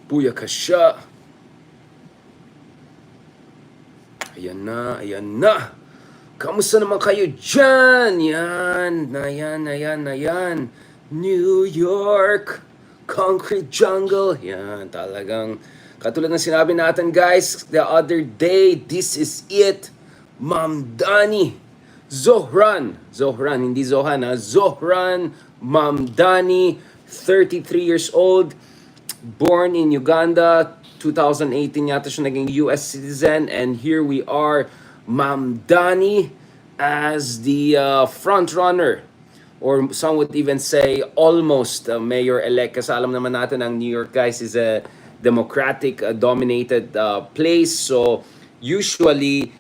Booyakasha. Ayan na, ayan na. Kamusta naman kayo dyan? Yan, ayan. New York, concrete jungle. Yan, talagang katulad ng sinabi natin guys the other day, this is it. Ma'am Dani Zohran, hindi Zohan ha, Zohran Mamdani, 33 years old, born in Uganda, 2018 yata siya naging US citizen, and here we are, Mamdani as the front runner, or some would even say almost mayor-elect, kasi alam naman natin ang New York guys is a Democratic dominated place, so usually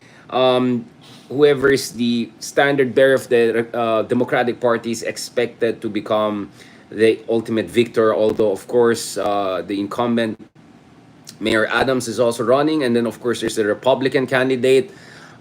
whoever is the standard bearer of the Democratic Party is expected to become the ultimate victor. Although, of course, the incumbent Mayor Adams is also running, and then of course there's the Republican candidate.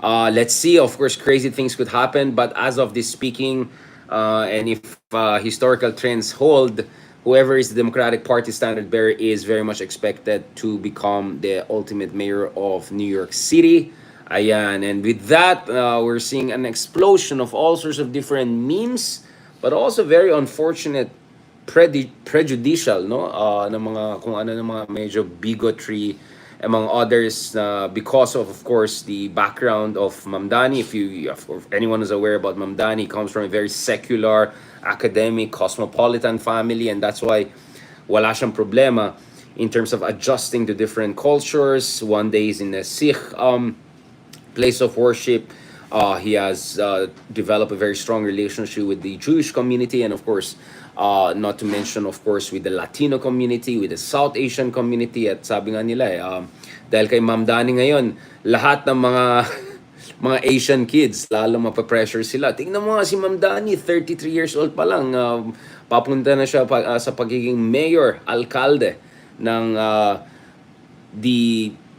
Let's see. Of course, crazy things could happen, but as of this speaking, and if historical trends hold, whoever is the Democratic Party standard bearer is very much expected to become the ultimate mayor of New York City. Ayan, and with that, we're seeing an explosion of all sorts of different memes, but also very unfortunate prejudicial, no, ng mga kung ano ng mga medyo bigotry among others, because of course the background of Mamdani. If anyone is aware about Mamdani, he comes from a very secular, academic, cosmopolitan family, and that's why wala siyang problema in terms of adjusting to different cultures. One day he's in a Sikh place of worship. He has developed a very strong relationship with the Jewish community, and of course, not to mention, of course, with the Latino community, with the South Asian community. At sabi nga nila, dahil kay Ma'am Dani ngayon, lahat ng mga mga Asian kids, lalo mapapressure sila. Tingnan mo nga si Ma'am Dani, 33 years old pa lang. Papunta na siya sa pagiging mayor, alcalde ng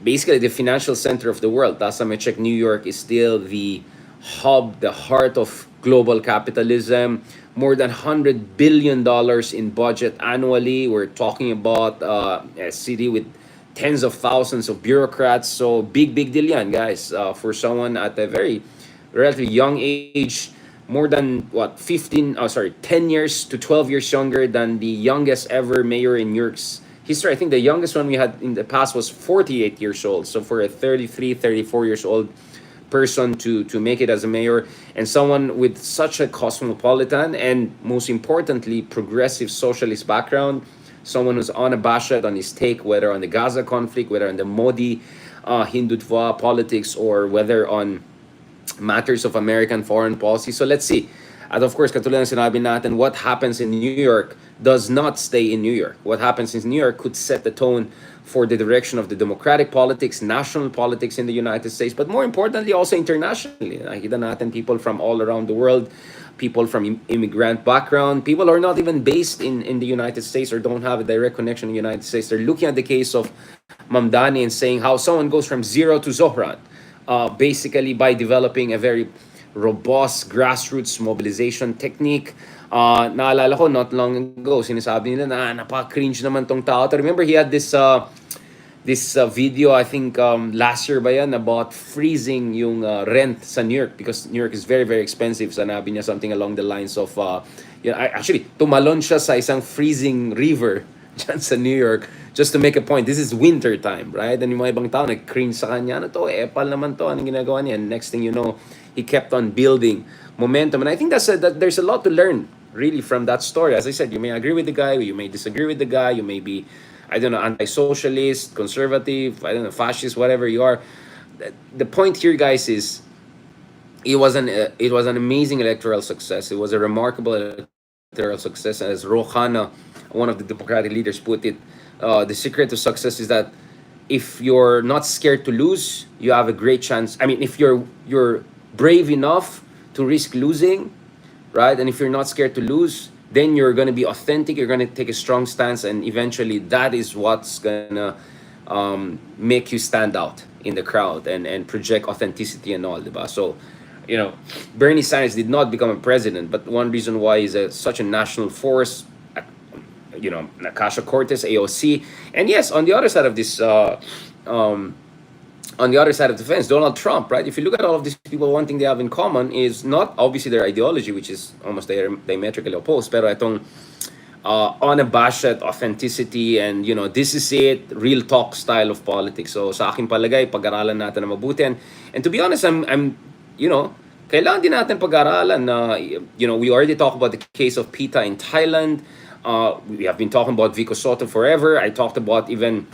basically the financial center of the world. Last time I checked, New York is still the hub, the heart of global capitalism. More than $100 billion in budget annually. We're talking about a city with tens of thousands of bureaucrats. So big deal yan, guys. For someone at a very relatively young age, more than 10 years to 12 years younger than the youngest ever mayor in New York's history. I think the youngest one we had in the past was 48 years old. So for a 33, 34 years old person to make it as a mayor, and someone with such a cosmopolitan and most importantly progressive socialist background, someone who's unabashed on his take, whether on the Gaza conflict, whether on the Modi Hindutva politics, or whether on matters of American foreign policy. So let's see. At of course, katulad ng sinabi natin, what happens in New York does not stay in New York. What happens in New York could set the tone for the direction of the democratic politics, national politics in the United States, but more importantly, also internationally. Nakikita natin people from all around the world, people from immigrant background, people who are not even based in the United States or don't have a direct connection in the United States. They're looking at the case of Mamdani and saying how someone goes from zero to Zohran, basically by developing a very robust grassroots mobilization technique. Naalala ko not long ago, sinasabi nila na napaka-cringe naman tong tao. Remember, he had this video, I think last year ba yan, about freezing yung rent sa New York because New York is very expensive. Sanabi niya something along the lines of actually tumalon siya sa isang freezing river dyan sa New York just to make a point. This is winter time, right? And yung mga ibang tao nag-cringe sa kanya, ano to, epal naman to, anong ginagawa niya? And next thing you know, he kept on building momentum. And I think that there's a lot to learn really from that story. As I said, you may agree with the guy, you may disagree with the guy, you may be, I don't know, anti-socialist, conservative, I don't know, fascist, whatever you are. The point here, guys, is it was an amazing electoral success. It was a remarkable electoral success. As Rohana, one of the Democratic leaders, put it, the secret to success is that if you're not scared to lose, you have a great chance. I mean, if you're brave enough to risk losing, right? And if you're not scared to lose, then you're going to be authentic, you're going to take a strong stance, and eventually that is what's going to make you stand out in the crowd and project authenticity and all, diba? So, Bernie Sanders did not become a president, but one reason why he's such a national force, Natasha Cortez, AOC. And yes, on the other side of this, um, on the other side of the fence, Donald Trump, right? If you look at all of these people, one thing they have in common is not obviously their ideology, which is almost diametrically opposed, pero itong unabashed authenticity and this is it, real talk style of politics. So sa akin palagay, pag-aralan natin na mabuti. And to be honest, I'm kailangan din natin pag-aralan na, we already talked about the case of PETA in Thailand. We have been talking about Vico Soto forever. I talked about even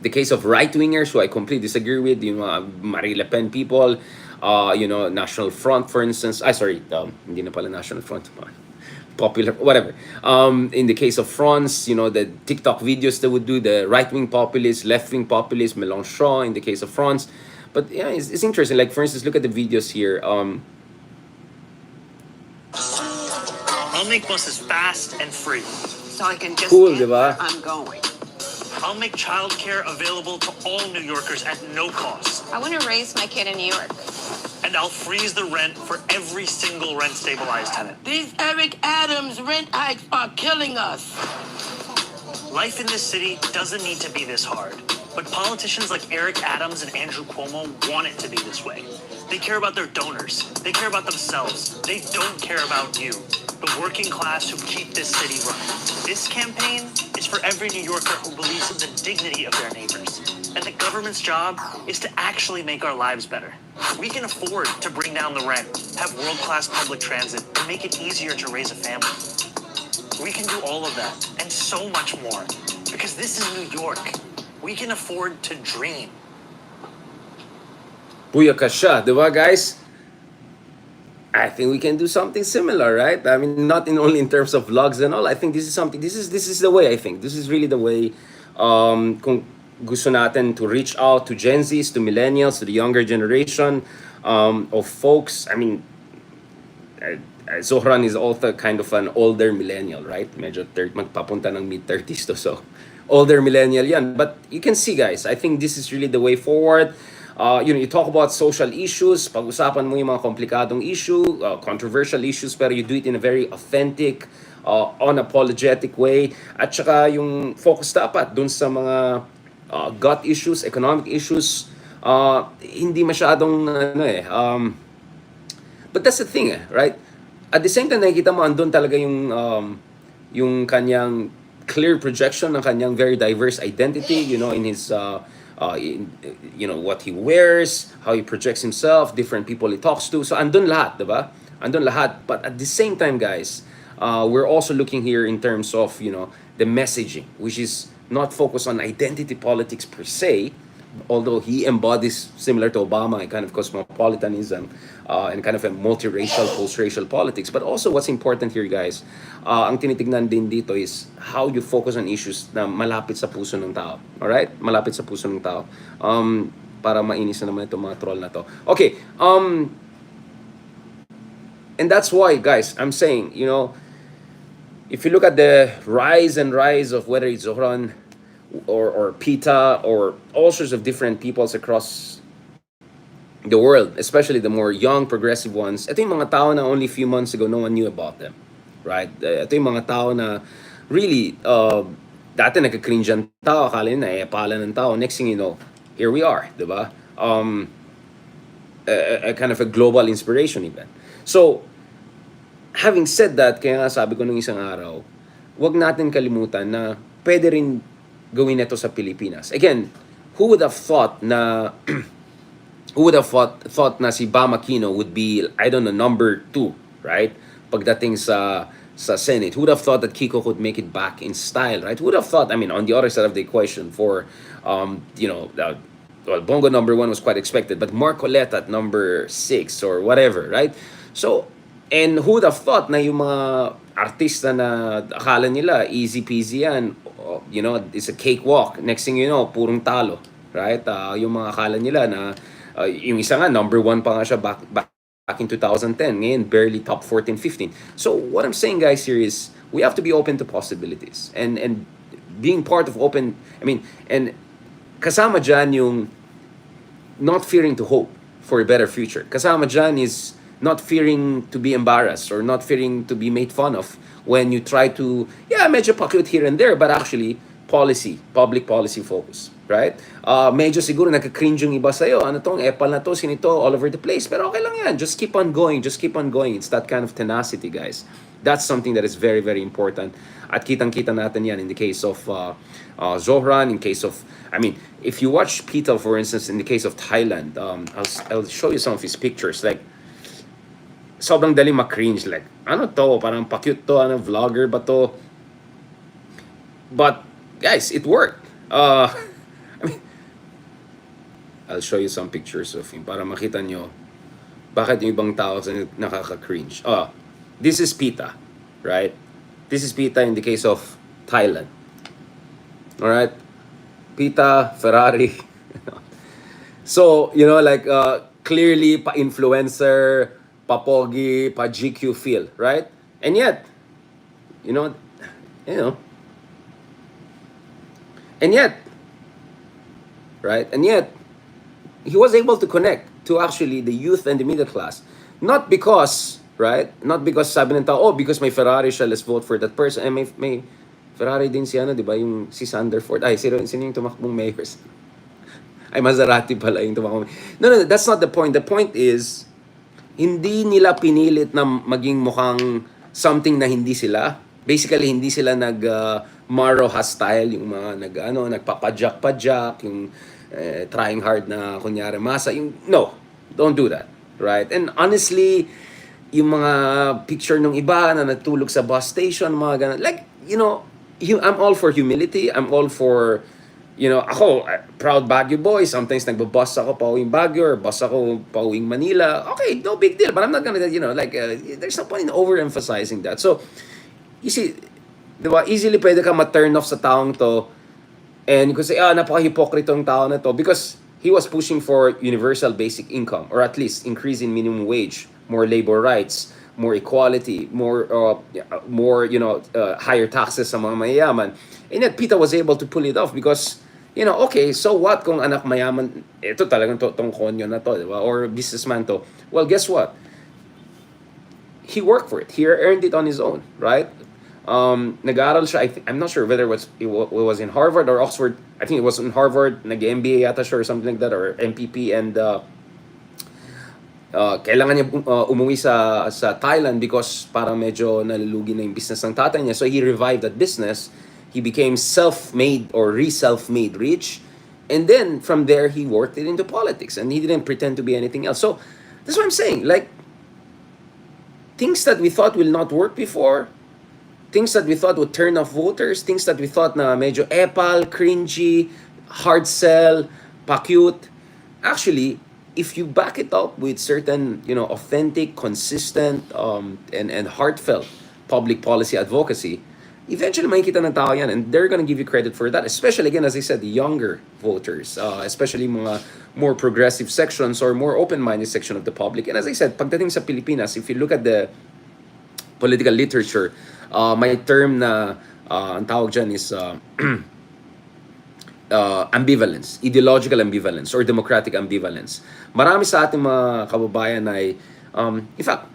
the case of right-wingers who I completely disagree with, Marie Le Pen people, National Front, for instance. Hindi na pala National Front. Popular, whatever. In the case of France, the TikTok videos they would do, the right-wing populists, left-wing populists, Mélenchon in the case of France. But yeah, it's interesting. Like, for instance, look at the videos here. I'll make buses fast and free. So I can just Cool, get diba? where I'm going. I'll make childcare available to all New Yorkers at no cost. I want to raise my kid in New York. And I'll freeze the rent for every single rent-stabilized tenant. These Eric Adams rent hikes are killing us. Life in this city doesn't need to be this hard. But politicians like Eric Adams and Andrew Cuomo want it to be this way. They care about their donors. They care about themselves. They don't care about you, the working class who keep this city running. This campaign is for every New Yorker who believes in the dignity of their neighbors. And the government's job is to actually make our lives better. We can afford to bring down the rent, have world-class public transit, and make it easier to raise a family. We can do all of that, and so much more. Because this is New York. We can afford to dream. Buyaka siya, di ba, guys? I think we can do something similar, right? I mean, not only in terms of vlogs and all. I think this is something. This is the way. I think this is really the way. Kung gusto natin to reach out to Gen Zs, to millennials, to the younger generation of folks. I mean, Zohran is also kind of an older millennial, right? Medyo magpapunta ng mid-30s to, so older millennial yan. But you can see, guys, I think this is really the way forward. You talk about social issues, pag-usapan mo yung mga komplikadong issue, controversial issues, pero you do it in a very authentic, unapologetic way. At saka yung focus dapat dun sa mga gut issues, economic issues, hindi masyadong, but that's the thing, right? At the same time, nakikita mo, andun talaga yung kanyang clear projection ng kanyang very diverse identity, in his, what he wears, how he projects himself, different people he talks to. So, andun lahat, diba? Andun lahat. But at the same time, guys, we're also looking here in terms of, the messaging, which is not focused on identity politics per se, although he embodies, similar to Obama, a kind of cosmopolitanism and kind of a multiracial, post-racial politics. But also what's important here, guys, ang tinitignan din dito is how you focus on issues na malapit sa puso ng tao. Alright? Malapit sa puso ng tao. Para mainis na naman itong mga troll na to. Okay. And that's why, guys, I'm saying, if you look at the rise of whether it's Zohran or PETA or all sorts of different peoples across the world, especially the more young progressive ones, ito yung mga tao na only a few months ago no one knew about them, right? Ito yung mga tao na really dati nagka-cringe ang tao, akala nila pala ng tao, next thing you know, here we are, diba? A kind of a global inspiration even. So having said that, kaya nga sabi ko nung isang araw, wag natin kalimutan na pwede rin gawin ito sa Pilipinas. Again, who would have thought na si Bam Aquino would be, I don't know, number 2, right? Pagdating sa Senate. Who would have thought that Kiko could make it back in style, right? Who would have thought, I mean, on the other side of the equation for, Bongo number 1 was quite expected, but Mark Colette at number 6 or whatever, right? So, and who would have thought na yung mga artista na akala nila easy peasy yan, it's a cakewalk. Next thing you know, purong talo, right? Yung mga akala nila na yung isa nga number 1 pa nga siya back in 2010, ngayon barely top 14, 15. So what I'm saying, guys, here is we have to be open to possibilities and being part of open, and kasama dyan yung not fearing to hope for a better future. Kasama dyan is not fearing to be embarrassed or not fearing to be made fun of when you try to, yeah, medyo pa-cute here and there, but actually, public policy focus, right? Medyo siguro nagka-cringe yung iba sa'yo, ano tong epal na to, sinito, all over the place, pero okay lang yan, just keep on going, it's that kind of tenacity, guys. That's something that is very, very important. At kitang-kita natin yan in the case of Zohran, in case of, I mean, if you watch Petal, for instance, in the case of Thailand, I'll show you some of his pictures, like, sobrang dali ma-cringe, like, ano to, parang pa-cute to, ano, vlogger ba to? But, guys, it worked. I mean, I'll show you some pictures of him para makita nyo bakit yung ibang tao nakaka-cringe. This is Pita, right? This is Pita in the case of Thailand. Alright? Pita, Ferrari. So, you know, like, clearly, pa-influencer, pa-pogi, pa-GQ feel, right? And yet, you know, and yet, right? And yet, he was able to connect to actually the youth and the middle class. Not because, right? Not because sabi ng tao, oh, because may Ferrari siya, let's vote for that person. And may Ferrari din si ano, di ba? Yung si Sanderford. Ay, sino yung tumakbong mayors? Ay, Maserati pala yung tumakbong. No, that's not the point. The point is, hindi nila pinilit na maging mukhang something na hindi sila. Basically, hindi sila Maro style, yung mga nagpapadyak-padyak, yung trying hard na kunyari masa. No, don't do that, right? And honestly, yung mga picture ng iba na natulog sa bus station, mga ganun, like, you know, I'm all for humility. I'm all for, you know, ako, proud Baguio boy. Sometimes nagbabus ako pauwing Baguio or bus ako pauwing Manila. Okay, no big deal. But I'm not gonna, you know, like, there's no point in overemphasizing that. So, you see, diba, easily pwede ka ma-turn off sa taong to and you could say, napaka-hypocrite ng tao na to because he was pushing for universal basic income or at least increase in minimum wage, more labor rights, more equality, more you know, higher taxes sa mga mayayaman. And yet, Pita was able to pull it off because, you know, okay, so what kung anak mayaman, ito talagang tong konyo na to, diba? Or businessman to. Well, guess what? He worked for it. He earned it on his own, right? Nag-aaral siya, I'm not sure whether it was in Harvard or Oxford. I think it was in Harvard. Nag-MBA yata siya or something like that, or MPP, and kailangan niya umuwi sa Thailand because parang medyo nalulugi na yung business ng tatay niya. So he revived that business. He became self-made or re-self-made rich. And then from there, he worked it into politics and he didn't pretend to be anything else. So that's what I'm saying. Like, things that we thought will not work before, things that we thought would turn off voters, things that we thought na medyo epal, cringy, hard sell, pa-cute. Actually, if you back it up with certain, you know, authentic, consistent, and heartfelt public policy advocacy, eventually makikita ng tao yan and they're gonna give you credit for that. Especially, again, as I said, the younger voters, especially mga more progressive sections or more open-minded section of the public. And as I said, pagdating sa Pilipinas, if you look at the political literature, may term na ang tawag dyan is ambivalence, ideological ambivalence or democratic ambivalence. Marami sa ating mga kababayan ay, in fact,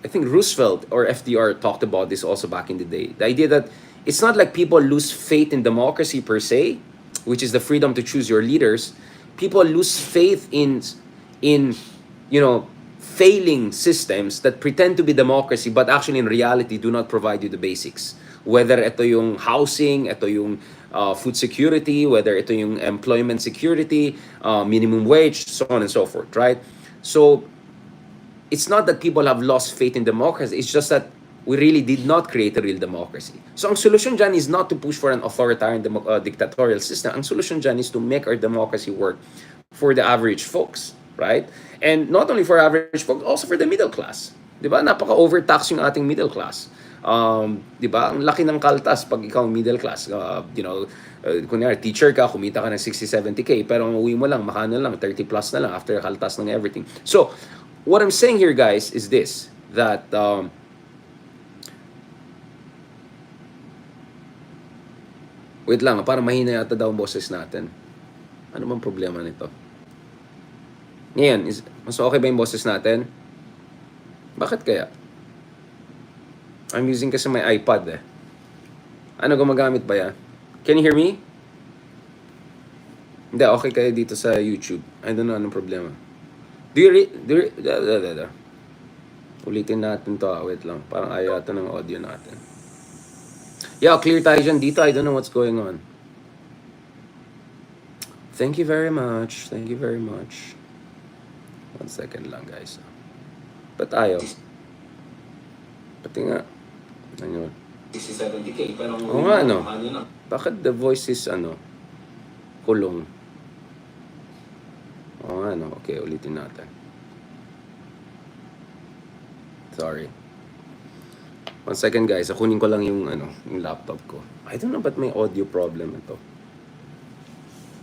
I think Roosevelt or FDR talked about this also back in the day. The idea that it's not like people lose faith in democracy per se, which is the freedom to choose your leaders. People lose faith in you know, failing systems that pretend to be democracy but actually in reality do not provide you the basics. Whether ito yung housing, ito yung food security, whether ito yung employment security, minimum wage, so on and so forth, right? So, it's not that people have lost faith in democracy, it's just that we really did not create a real democracy. So, ang solution dyan is not to push for an authoritarian dictatorial system. Ang solution dyan is to make our democracy work for the average folks, right? And not only for average folks, also for the middle class. Diba? Napaka-overtax yung ating middle class. Diba? Ang laki ng kaltas pag ikaw middle class. You know, kunyari, teacher ka, kumita ka ng 60-70K, pero ang uwi mo lang, makano lang, 30 plus na lang after kaltas ng everything. So, what I'm saying here, guys, is this, that wait lang, parang mahina yata daw ang boses natin. Ano bang problema nito? Ngayon, mas okay ba yung boses natin? Bakit kaya? I'm using kasi my iPad eh. Ano, gumagamit ba yan? Can you hear me? Hindi, okay kayo dito sa YouTube. I don't know anong problema. Ulitin natin to, wait lang. Parang ayaw ito ng audio natin. Yeah, clear tayo dyan dito. I don't know what's going on. Thank you very much. Thank you very much. 1 second lang, guys. Ba't ayaw? Pati nga. Ano? 67 decay. Pero Oo nga, ano? Bakit the voice is, kulong? Oo nga, ano? Okay, ulitin natin. Sorry. 1 second, guys. Kunin ko lang yung, yung laptop ko. I don't know ba't may audio problem ito.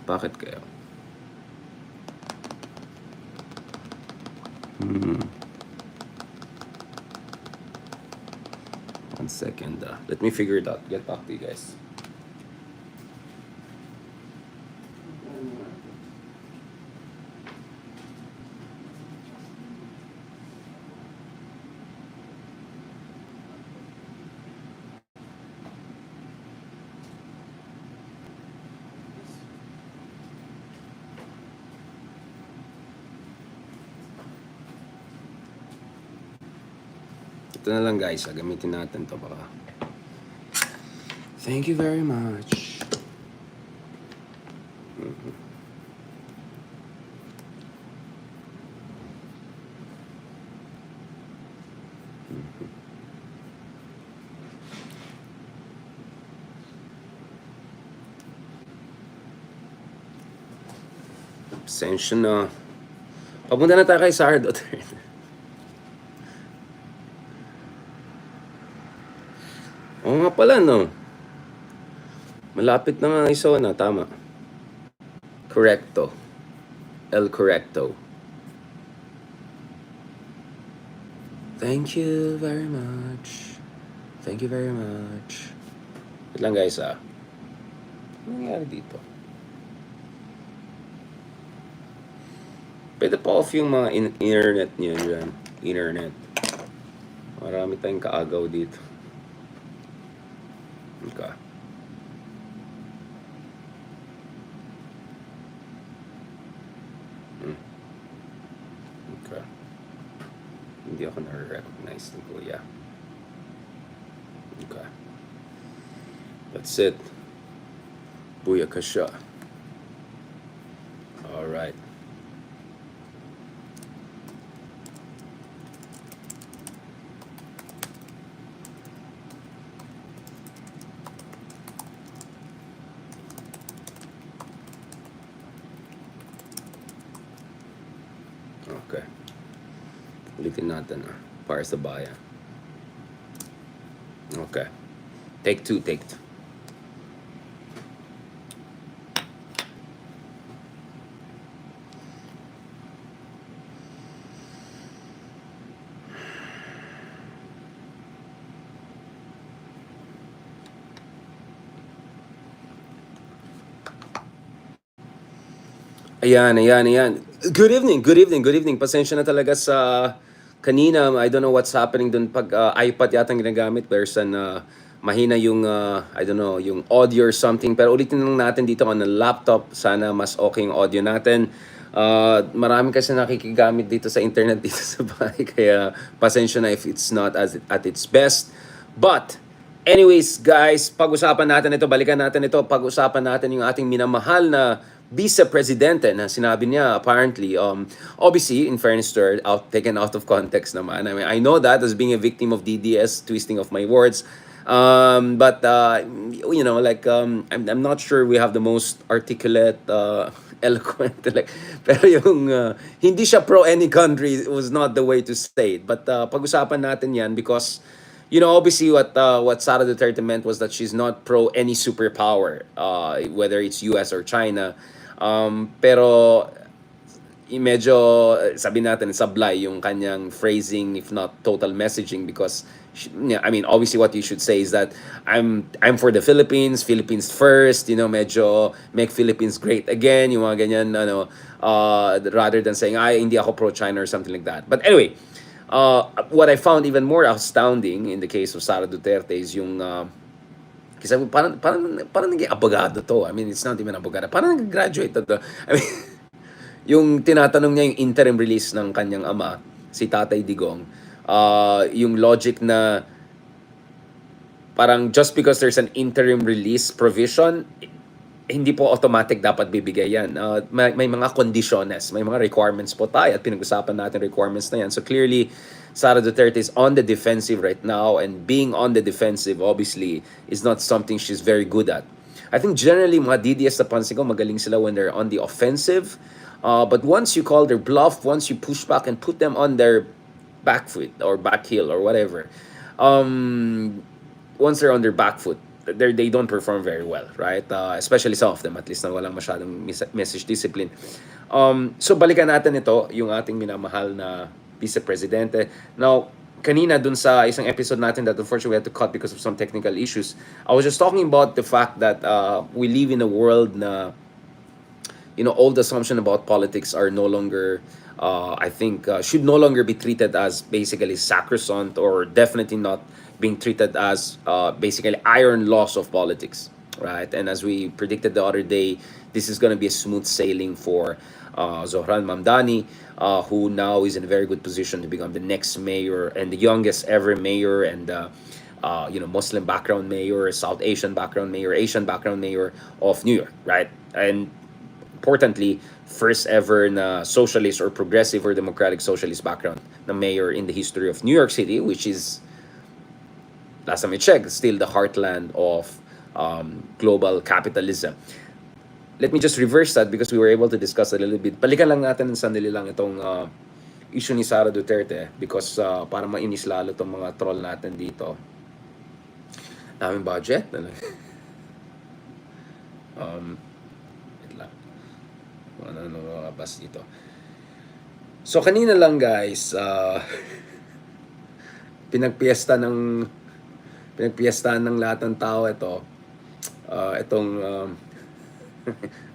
Bakit kaya? 1 second. Let me figure it out. Get back to you guys. Ito na lang, guys. Gamitin natin to baka. Thank you very much. Pasensya na. Papunta na tayo kay Sara Duterte. Oo nga pala, no? Malapit na nga iso na, tama. Correcto. El correcto. Thank you very much. Thank you very much. Wait lang, guys, Ano nangyari dito? Pwede pa off yung mga internet niyo dyan. Internet. Marami tayong kaagaw dito. Okay. Okay. Hindi ako na-recognize ng kuya. Okay. That's it. Booyaka siya. Alright. Okay. Ulitin natin para sa bayan. Okay. Take two. Ayan. Good evening. Pasensya na talaga sa kanina. I don't know what's happening dun. Pag iPad yata ang ginagamit, person mahina yung, I don't know, yung audio or something. Pero ulitin lang natin dito on the laptop. Sana mas okay yung audio natin. Marami kasi nakikigamit dito sa internet dito sa bahay. Kaya pasensya na if it's not at its best. But, anyways, guys, pag-usapan natin ito, balikan natin ito, pag-usapan natin yung ating minamahal na vice-presidente na sinabi niya apparently, obviously, in fairness to her, taken out of context naman. I mean, I know that as being a victim of DDS, twisting of my words. But I'm not sure we have the most articulate, eloquent, pero yung hindi siya pro any country was not the way to say it. But pag-usapan natin yan because obviously what Sara Duterte meant was that she's not pro any superpower, whether it's US or China. Pero medyo sabi natin sablay yung kanyang phrasing, if not total messaging, because obviously what you should say is that I'm for the Philippines first, medyo make Philippines great again, yung mga ganyan, rather than saying hindi ako pro China or something like that. But anyway, What I found even more astounding in the case of Sara Duterte is yung kasi parang naging abogado to. I mean, it's not even abogado. Parang nag-graduate to. I mean, yung tinatanong niya yung interim release ng kanyang ama, si Tatay Digong, yung logic na parang just because there's an interim release provision, hindi po automatic dapat bibigay yan. May mga conditions, may mga requirements po tayo at pinag-usapan natin requirements na yan. So clearly, Sara Duterte is on the defensive right now, and being on the defensive obviously is not something she's very good at. I think generally mga DDS na pansin ko, magaling sila when they're on the offensive. But once you call their bluff, once you push back and put them on their back foot or back heel or whatever, once they're on their back foot, they don't perform very well, right? Especially some of them, at least na walang masyadong message discipline. So balikan natin ito, yung ating minamahal na Vice Presidente. Now, kanina dun sa isang episode natin that unfortunately we had to cut because of some technical issues, I was just talking about the fact that we live in a world na, you know, old assumption about politics are no longer, I think, should no longer be treated as basically sacrosanct, or definitely not being treated as basically iron laws of politics, right? And as we predicted the other day, this is going to be a smooth sailing for Zohran Mamdani, who now is in a very good position to become the next mayor and the youngest ever mayor, and you know, Muslim background mayor, South Asian background mayor, Asian background mayor of New York, right? And importantly, first ever na socialist or progressive or democratic socialist background na mayor in the history of New York City, which is, last time I checked, still the heartland of global capitalism. Let me just reverse that because we were able to discuss a little bit. Balikan lang natin ng sandali lang itong issue ni Sara Duterte, because para mainis lalo itong mga troll natin dito. Daming budget. Wait lang. Ano bas dito. So kanina lang guys, pinagpiesta ng lahat ng tao ito. Itong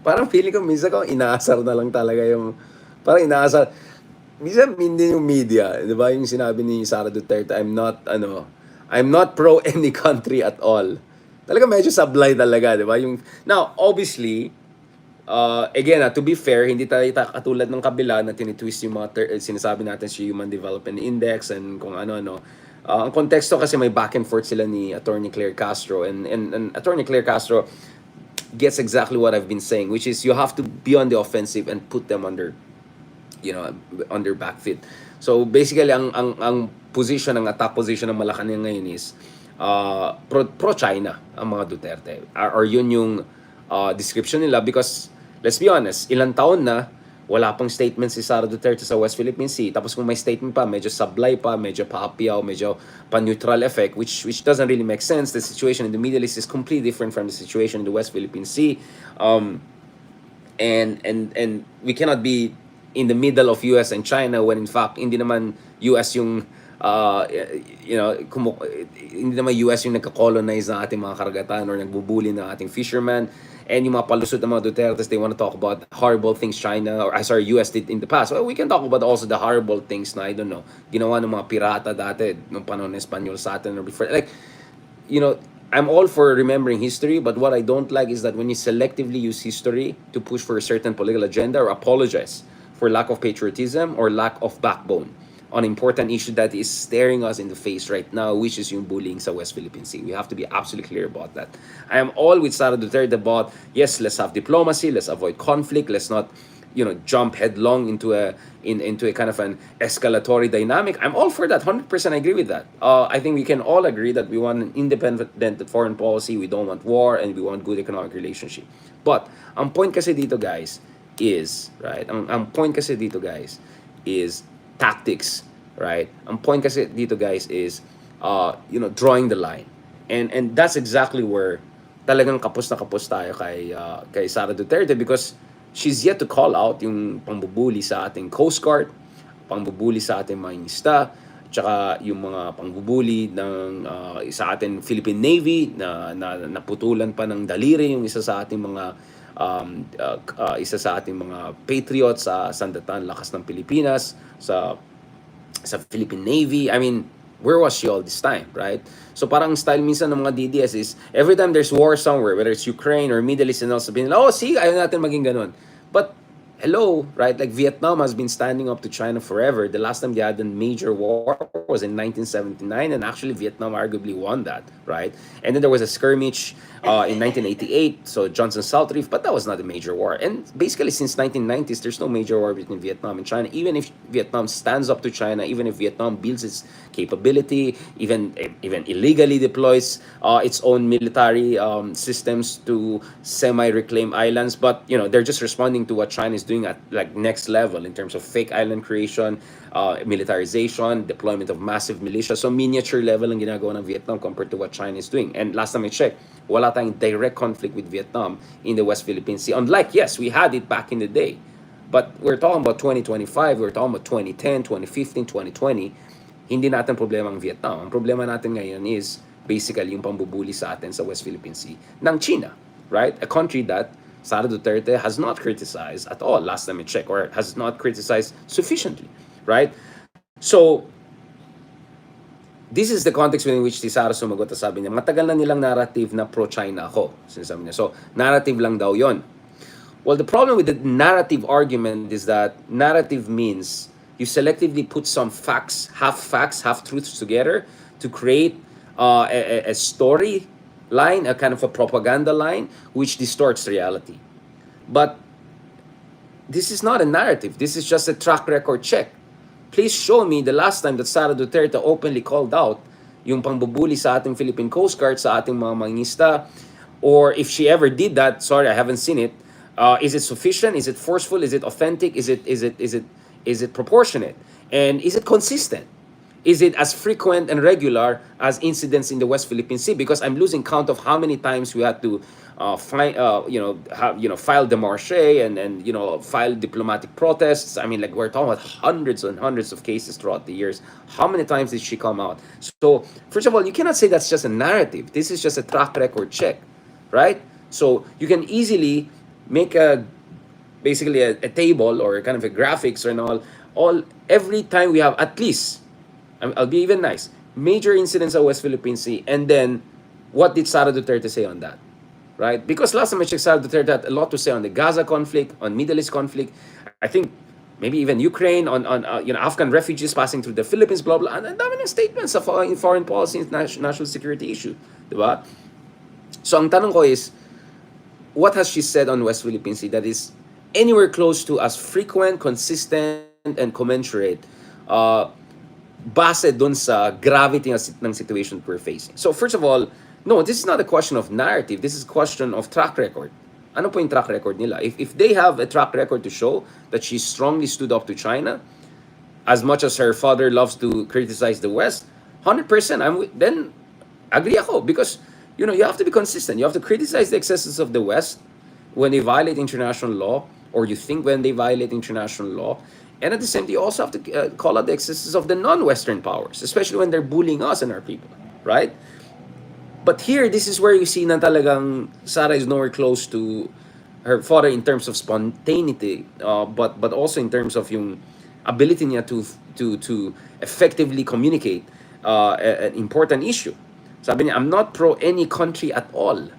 parang feeling ko minsan ko inaasar na lang talaga yung, parang inaasar. Minsan hindi yung media, 'di ba? Yung sinabi ni Sara Duterte, I'm not pro any country at all. Talaga medyo sablay talaga, 'di ba? Yung now obviously again, to be fair, hindi tayo katulad ng kabila na tinitwist yung mga sinasabi natin sa Human Development Index and kung ano-ano. Ang konteksto kasi may back and forth sila ni Attorney Claire Castro, and Attorney Claire Castro gets exactly what I've been saying, which is you have to be on the offensive and put them under, you know, under back foot. So basically ang position, ang attack position ng Malacanang ngayon is pro China ang mga Duterte. Or yun yung description nila, because let's be honest, ilang taon na wala pang statement si Sara Duterte sa West Philippine Sea. Tapos kung may statement pa, medyo sablay pa, medyo paapiyaw, medyo pa-neutral effect, which doesn't really make sense. The situation in the Middle East is completely different from the situation in the West Philippine Sea. And we cannot be in the middle of US and China when in fact hindi naman US yung you know, hindi naman US yung nagka-colonize ng ating mga karagatan or nagbubuli ng ating fishermen. And yung mga palusot ng mga Dutertes, they want to talk about horrible things China or US did in the past. Well, we can talk about also the horrible things na, I don't know, ginawa ng mga pirata dati nung panahon ng Espanyol sa atin or before. Like, you know, I'm all for remembering history, but what I don't like is that when you selectively use history to push for a certain political agenda or apologize for lack of patriotism or lack of backbone on important issue that is staring us in the face right now, which is yung bullying sa West Philippine Sea. We have to be absolutely clear about that. I am all with Sara Duterte about, yes, let's have diplomacy, let's avoid conflict, let's not, you know, jump headlong into a kind of an escalatory dynamic. I'm all for that. 100% I agree with that. I think we can all agree that we want an independent foreign policy, we don't want war, and we want good economic relationship. But ang point kasi dito guys is, right, ang point kasi dito guys is tactics, right? Ang point kasi dito guys is you know, drawing the line. And that's exactly where talagang kapos na kapos tayo kay Sara Duterte, because she's yet to call out yung pangbubuli sa ating Coast Guard, pangbubuli sa ating mga isda, tsaka yung mga pangbubuli ng sa ating Philippine Navy na naputulan pa ng daliri yung isa sa ating mga patriots sa Sandatan Lakas ng Pilipinas, sa sa Philippine Navy. I mean, where was she all this time, right? So parang style minsan ng mga DDS is every time there's war somewhere, whether it's Ukraine or Middle East and all, sabihin nila, oh, see, ayaw natin maging ganun. But hello, right? Like Vietnam has been standing up to China forever. The last time they had a major war was in 1979, and actually Vietnam arguably won that, right? And then there was a skirmish in 1988, so Johnson South Reef, but that was not a major war. And basically, since 1990s, there's no major war between Vietnam and China. Even if Vietnam stands up to China, even if Vietnam builds its capability, even illegally deploys its own military systems to semi-reclaim islands, but they're just responding to what China is doing at like next level in terms of fake island creation, militarization, deployment of massive militia. So miniature level ang ginagawa ng Vietnam compared to what China is doing. And last time I checked, wala tayong direct conflict with Vietnam in the West Philippine Sea. Unlike, yes, we had it back in the day. But we're talking about 2025, we're talking about 2010, 2015, 2020. Hindi natin problema ang Vietnam. Ang problema natin ngayon is basically yung pambubuli sa atin sa West Philippine Sea ng China, right? A country that Sara Duterte has not criticized at all, last time I checked, or has not criticized sufficiently, right? So, this is the context within which si Sara sumagot at sabi niya, matagal na nilang narrative na pro-China ako. Sinasabi niya. So, narrative lang daw yon. Well, the problem with the narrative argument is that narrative means you selectively put some facts, half truths together to create a story line, a kind of a propaganda line, which distorts reality. But this is not a narrative. This is just a track record check. Please show me the last time that Sara Duterte openly called out yung pangbubuli sa ating Philippine Coast Guard, sa ating mga mangista, or if she ever did that, sorry, I haven't seen it. Is it sufficient? Is it forceful? Is it authentic? Is it proportionate? And is it consistent? Is it as frequent and regular as incidents in the West Philippine Sea? Because I'm losing count of how many times we had to file démarche and file diplomatic protests. I mean, like, we're talking about hundreds and hundreds of cases throughout the years. How many times did she come out? So first of all, you cannot say that's just a narrative. This is just a track record check, right? So you can easily make basically a table or kind of a graphics and all every time we have at least, I'll be even nice, major incidents at West Philippine Sea, and then what did Sara Duterte say on that, right? Because last time I checked, Sara Duterte had a lot to say on the Gaza conflict, on Middle East conflict, I think maybe even Ukraine, on Afghan refugees passing through the Philippines, blah blah, and ang dami ng statements of foreign policy and national security issue, diba? So ang tanong ko is, what has she said on West Philippine Sea that is anywhere close to as frequent, consistent, and commensurate base dun sa gravity ng situation that we're facing? So first of all, no, this is not a question of narrative. This is a question of track record. Ano po yung track record nila? If they have a track record to show that she strongly stood up to China, as much as her father loves to criticize the West, 100%, then agree ako. Because, you have to be consistent. You have to criticize the excesses of the West when they violate international law, or you think when they violate international law. And at the same time, you also have to call out the excesses of the non-Western powers, especially when they're bullying us and our people, right? But here, this is where you see na talagang Sara is nowhere close to her father in terms of spontaneity, but also in terms of yung ability niya to effectively communicate an important issue. Sabi niya, I'm not pro any country at all.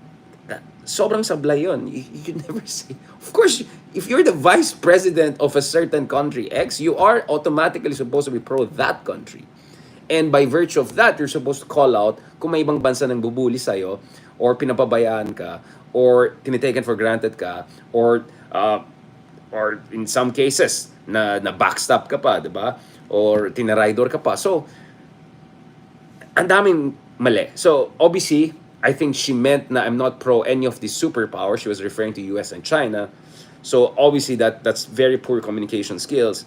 Sobrang sablay yun. You can never say. Of course, if you're the vice president of a certain country X, you are automatically supposed to be pro that country. And by virtue of that, you're supposed to call out kung may ibang bansa nang bubuli sa'yo, or pinapabayaan ka, or tinitaken for granted ka, or in some cases, na backstop ka pa, diba? Or tinaraydor ka pa. So, ang daming mali. So, obviously, I think she meant na I'm not pro any of these superpowers. She was referring to US and China. So obviously that's very poor communication skills.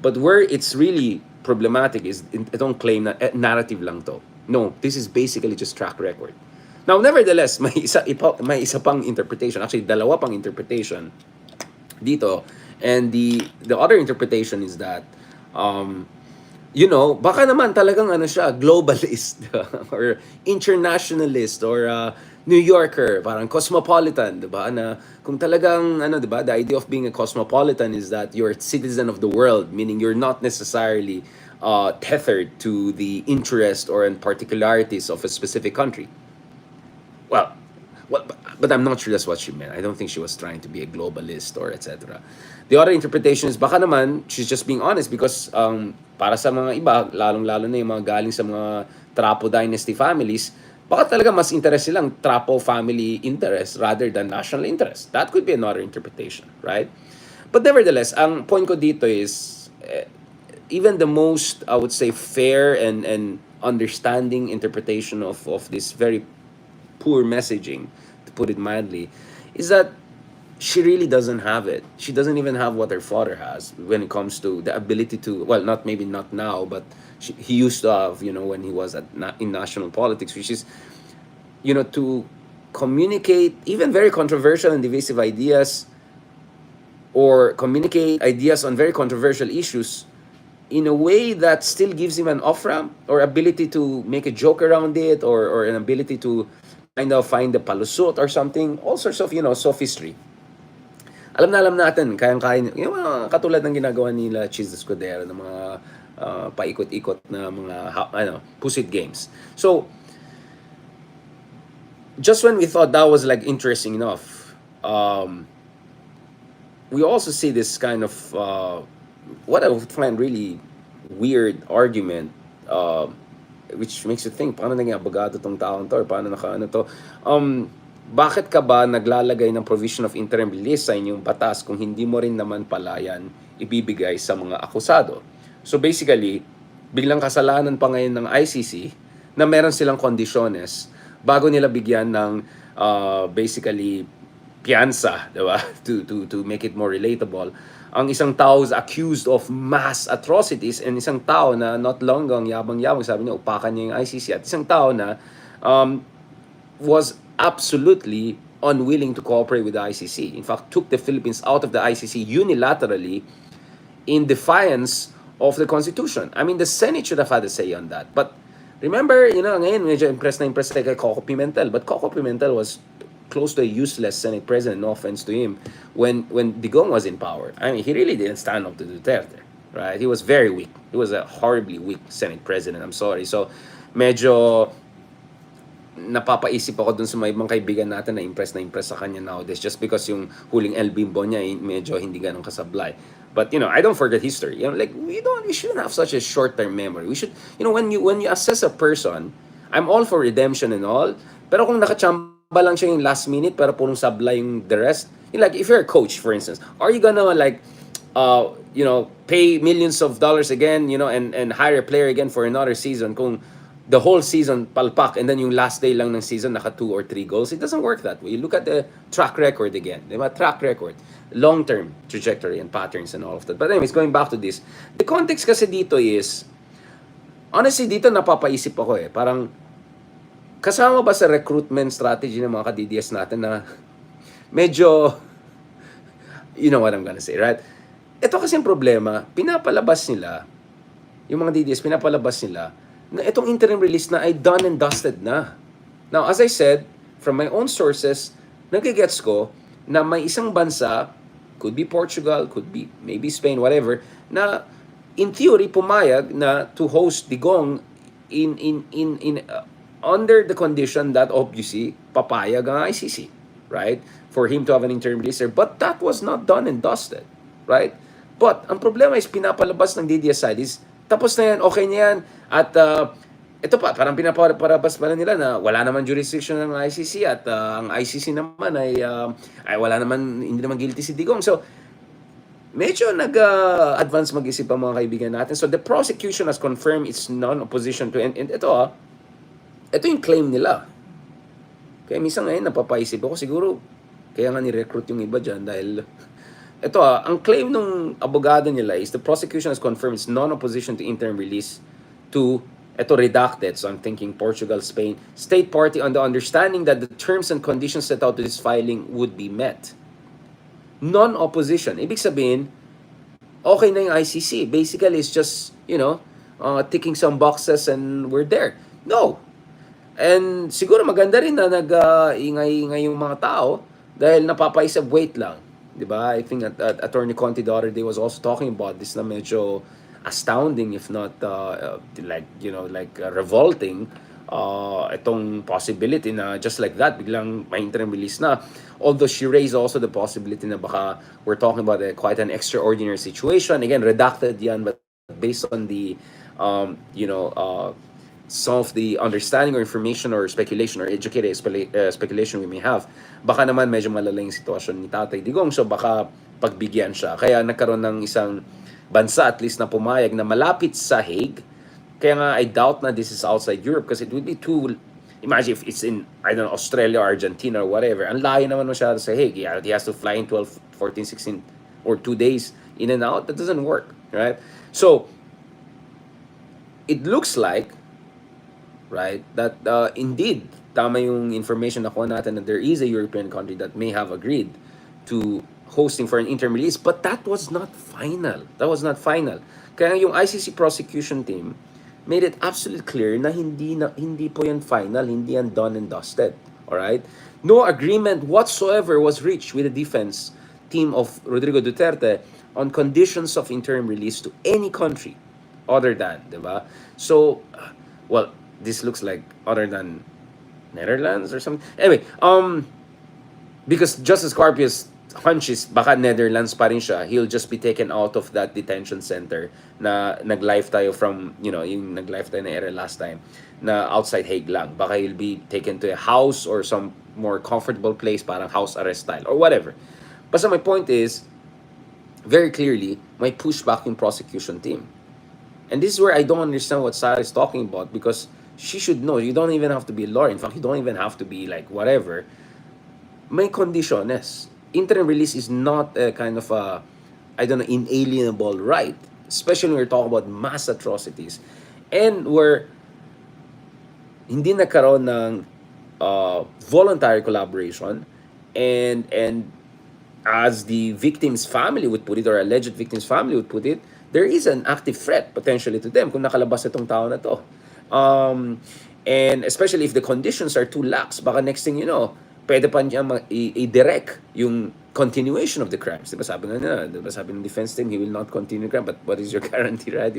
But where it's really problematic is itong claim na narrative lang to. No, this is basically just track record. Now, nevertheless, may isa pang interpretation. Actually, dalawa pang interpretation dito. And the other interpretation is that baka naman talagang siya, globalist or internationalist or New Yorker, parang cosmopolitan, 'di ba? Na kung talagang 'di ba, the idea of being a cosmopolitan is that you're a citizen of the world, meaning you're not necessarily tethered to the interest or in particularities of a specific country. Well, but I'm not sure that's what she meant. I don't think she was trying to be a globalist or etc. The other interpretation is baka naman she's just being honest because para sa mga iba, lalong-lalo na yung mga galing sa mga Trapo dynasty families, baka talaga mas interest silang Trapo family interest rather than national interest. That could be another interpretation, right? But nevertheless, ang point ko dito is even the most, I would say, fair and understanding interpretation of this very poor messaging, to put it mildly, is that she really doesn't have it. She doesn't even have what her father has when it comes to the ability to, well, not maybe not now, but he used to have, when he was in national politics, which is, to communicate even very controversial and divisive ideas or communicate ideas on very controversial issues in a way that still gives him an off ramp or ability to make a joke around it or an ability to kind of find the palusot or something, all sorts of, sophistry. Alam natin, kayang-kaya, yung mga katulad ng ginagawa nila Cheese Escudero, ng mga paikot-ikot na mga, pusit games. So, just when we thought that was like interesting enough, we also see this kind of, what I would find really weird argument, which makes you think, paano naging abogado tong taon to, or paano nakaano to, bakit ka ba naglalagay ng provision of interim release sa inyong batas kung hindi mo rin naman pala yan ibibigay sa mga akusado? So basically, biglang kasalanan pa ngayon ng ICC na meron silang kondisyones bago nila bigyan ng basically piyansa, diba? To make it more relatable. Ang isang tao is accused of mass atrocities and isang tao na not long ago, yabang-yabang, sabi niya, upakan niya yung ICC. At isang tao na was absolutely unwilling to cooperate with the ICC. In fact, took the Philippines out of the ICC unilaterally in defiance of the Constitution. I mean, the Senate should have had a say on that. But remember, ngayon medyo impressed kay Coco Pimentel. But Coco Pimentel was close to a useless Senate president, no offense to him, when Digong was in power. I mean, he really didn't stand up to Duterte, right? He was very weak. He was a horribly weak Senate president. I'm sorry. So, medyo napapaisip ako dun sa mga ibang kaibigan natin na impress sa kanya nowadays just because yung huling El Bimbo niya medyo hindi ganun kasablay. But I don't forget history. Like we shouldn't have such a short-term memory. We should, when you assess a person, I'm all for redemption and all, pero kung nakachamba lang siya yung last minute pero purong sablay yung the rest, like if you're a coach for instance, are you gonna like pay millions of dollars again, and hire a player again for another season kung the whole season palpak and then yung last day lang ng season naka 2 or 3 goals? It doesn't work that way. You look at the track record again. Diba? Track record. Long-term trajectory and patterns and all of that. But anyways, going back to this. The context kasi dito is, honestly dito napapaisip ako parang, kasama ba sa recruitment strategy ng mga ka-DDS natin na medyo, you know what I'm gonna say, right? Ito kasi yung problema, pinapalabas nila, yung mga DDS, pinapalabas nila, na itong interim release na ay done and dusted na. Now, as I said, from my own sources, nagigets ko na may isang bansa, could be Portugal, could be maybe Spain, whatever, na in theory pumayag na to host Digong under the condition that obviously papayag ang ICC, right? For him to have an interim release there. But that was not done and dusted, right? But ang problema is pinapalabas ng DDS side is tapos na yan, okay na yan. At ito pa, parang pinaparabas pa nila na wala naman jurisdiction ng ICC at ang ICC naman ay wala naman, hindi naman guilty si Digong. So, medyo nag-advance mag-isip ang mga kaibigan natin. So, the prosecution has confirmed its non-opposition to, and ito ito yung claim nila. Kaya minsan ngayon napapaisip ako, siguro, kaya nga ni-recruit yung iba dyan dahil ito ang claim ng abogado nila is the prosecution has confirmed its non-opposition to interim release to, ito redacted, so I'm thinking Portugal, Spain, state party on the understanding that the terms and conditions set out to this filing would be met. Non-opposition. Ibig sabihin, okay na yung ICC. Basically, it's just, ticking some boxes and we're there. No. And siguro maganda rin na nag-ingay-ingay yung mga tao dahil napapaisip, wait lang. Diba? I think Attorney Conti the other day was also talking about this na medyo astounding, if not revolting, itong possibility na just like that biglang may interim release na. Although she raised also the possibility na baka we're talking about quite an extraordinary situation. Again, redacted yan, but based on the some of the understanding or information or speculation or educated speculation we may have, baka naman medyo malala yung sitwasyon ni Tatay Digong, so baka pagbigyan siya. Kaya nagkaroon ng isang bansa at least na pumayag na malapit sa Hague. Kaya nga I doubt na this is outside Europe because it would be too, imagine if it's in, I don't know, Australia or Argentina or whatever, ang layo naman masyado sa Hague. Yeah, he has to fly in 12, 14, 16 or 2 days in and out. That doesn't work, right? So it looks like, right, that indeed tama yung information na kuha natin that there is a European country that may have agreed to hosting for an interim release, but that was not final. That was not final. Kaya yung ICC prosecution team made it absolutely clear na hindi po yan final, hindi yan done and dusted. All right? No agreement whatsoever was reached with the defense team of Rodrigo Duterte on conditions of interim release to any country other than, di ba? So, well, this looks like other than Netherlands or something. Anyway, because Justice Carpio's hunch is baka Netherlands pa rin siya, he'll just be taken out of that detention center na nag-live tayo from, yung nag-live tayo na area last time, na outside Hague lang. Baka he'll be taken to a house or some more comfortable place, parang house arrest style, or whatever. Basta my point is, very clearly, may pushback yung prosecution team. And this is where I don't understand what Sara is talking about, because she should know, you don't even have to be a lawyer. In fact, you don't even have to be like whatever. May condiciones. Interim release is not a kind of a, inalienable right. Especially when we're talking about mass atrocities. And where hindi nagkaroon ng voluntary collaboration, and as the victim's family would put it, or alleged victim's family would put it, there is an active threat potentially to them kung nakalabas itong tao na to. And especially if the conditions are too lax, baka next thing you know, pwede pa niya i-direct yung continuation of the crimes. Diba sabi ng defense team, he will not continue the crime, but what is your guarantee, right?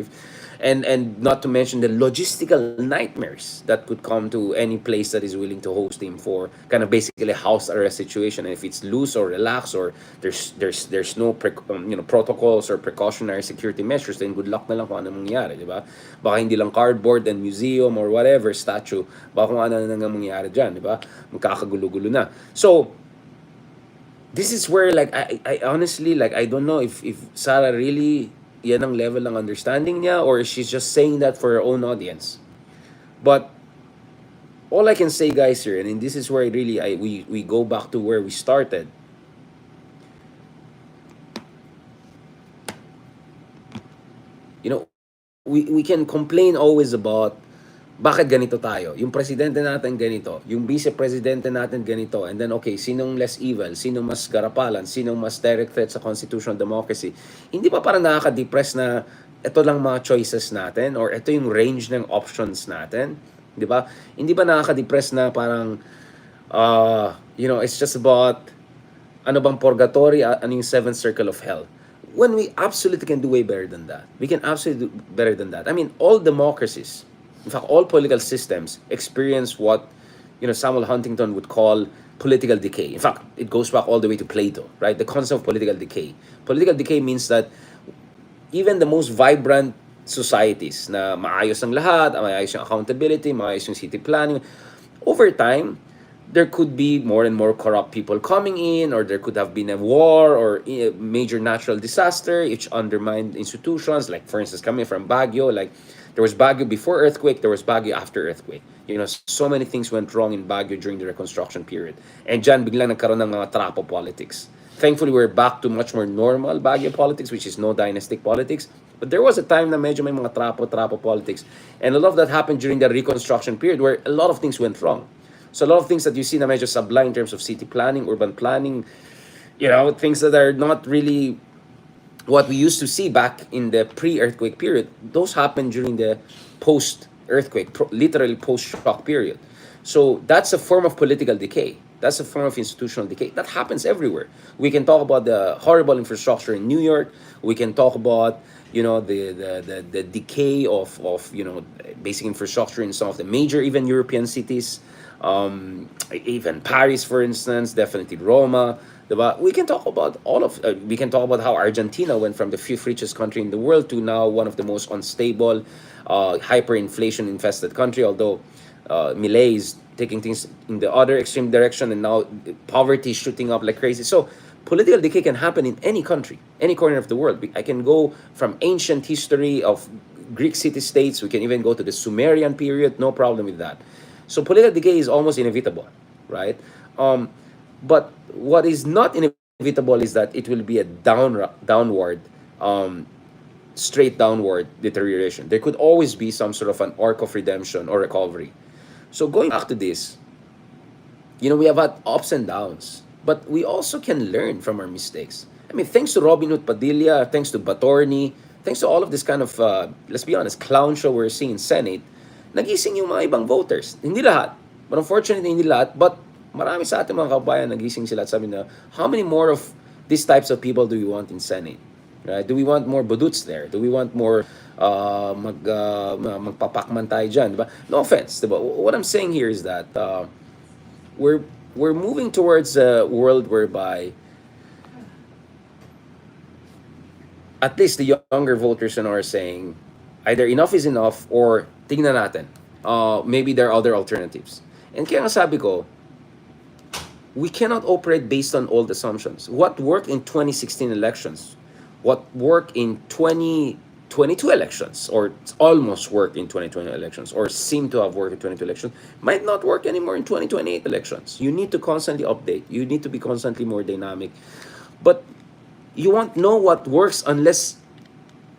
And not to mention the logistical nightmares that could come to any place that is willing to host him for kind of basically house arrest situation. And if it's loose or relaxed, or there's no protocols or precautionary security measures, then good luck na lang kung ano mangyayari, di ba? Baka hindi lang cardboard and museum or whatever statue, baka kung ano na mangyayari dyan, di ba? Magkakagulo-gulo na. So this is where I honestly I don't know if Sara really yan ang level ng understanding niya, or she's just saying that for her own audience. But all I can say, guys, here, and this is where we go back to where we started. We can complain always about bakit ganito tayo? Yung presidente natin ganito, yung vice-presidente natin ganito, and then okay, sinong less evil, sinong mas garapalan, sinong mas direct threat sa constitutional democracy. Hindi pa parang nakaka-depress na ito lang mga choices natin, or ito yung range ng options natin, di ba? Hindi ba nakaka-depress na parang it's just about ano bang purgatory, ano yung seventh circle of hell, when we absolutely can do way better than that. We can absolutely do better than that. I mean, all democracies, in fact, all political systems experience what Samuel Huntington would call political decay. In fact, it goes back all the way to Plato, right? The concept of political decay. Political decay means that even the most vibrant societies na maayos ang lahat, maayos yung accountability, maayos yung city planning, over time, there could be more and more corrupt people coming in, or there could have been a war or a major natural disaster which undermined institutions. Like, for instance, coming from Baguio, like there was Baguio before earthquake, there was Baguio after earthquake. So many things went wrong in Baguio during the reconstruction period. And dyan, biglang nagkaroon ng mga trapo politics. Thankfully, we're back to much more normal Baguio politics, which is no dynastic politics. But there was a time na medyo may mga trapo politics. And a lot of that happened during the reconstruction period, where a lot of things went wrong. So a lot of things that you see na medyo sublime in terms of city planning, urban planning, things that are not really what we used to see back in the pre-earthquake period, those happened during the post-earthquake, literally post-shock period. So that's a form of political decay. That's a form of institutional decay. That happens everywhere. We can talk about the horrible infrastructure in New York. We can talk about the decay of basic infrastructure in some of the major even European cities, even Paris, for instance, definitely Roma. Diba? We can talk about how Argentina went from the fifth richest country in the world to now one of the most unstable, hyperinflation infested country. Although Milei is taking things in the other extreme direction, and now poverty is shooting up like crazy. So political decay can happen in any country, any corner of the world. I can go from ancient history of Greek city-states. We can even go to the Sumerian period. No problem with that. So political decay is almost inevitable, right? Um, but what is not inevitable is that it will be a downward, um, straight downward deterioration. There could always be some sort of an arc of redemption or recovery. So going back to this, we have had ups and downs, but we also can learn from our mistakes. I mean, thanks to Robin Hood Padilla, thanks to Batorni, thanks to all of this kind of, let's be honest, clown show we're seeing in Senate, nagising yung mga ibang voters. Hindi lahat. But unfortunately, hindi lahat. But marami sa ating mga kabayan nagising sila at sabi na, how many more of these types of people do we want in Senate? Right? Do we want more buduts there? Do we want more magpapakman tayo dyan? Diba? No offense. Diba? What I'm saying here is that we're we're moving towards a world whereby at least the younger voters are saying either enough is enough or tingnan natin. Maybe there are other alternatives. And kaya nga sabi ko, we cannot operate based on old assumptions. What worked in 2016 elections, what worked in 2022 elections, or almost worked in 2020 elections, or seem to have worked in 22 elections, might not work anymore in 2028 elections. You need to constantly update. You need to be constantly more dynamic. But you won't know what works unless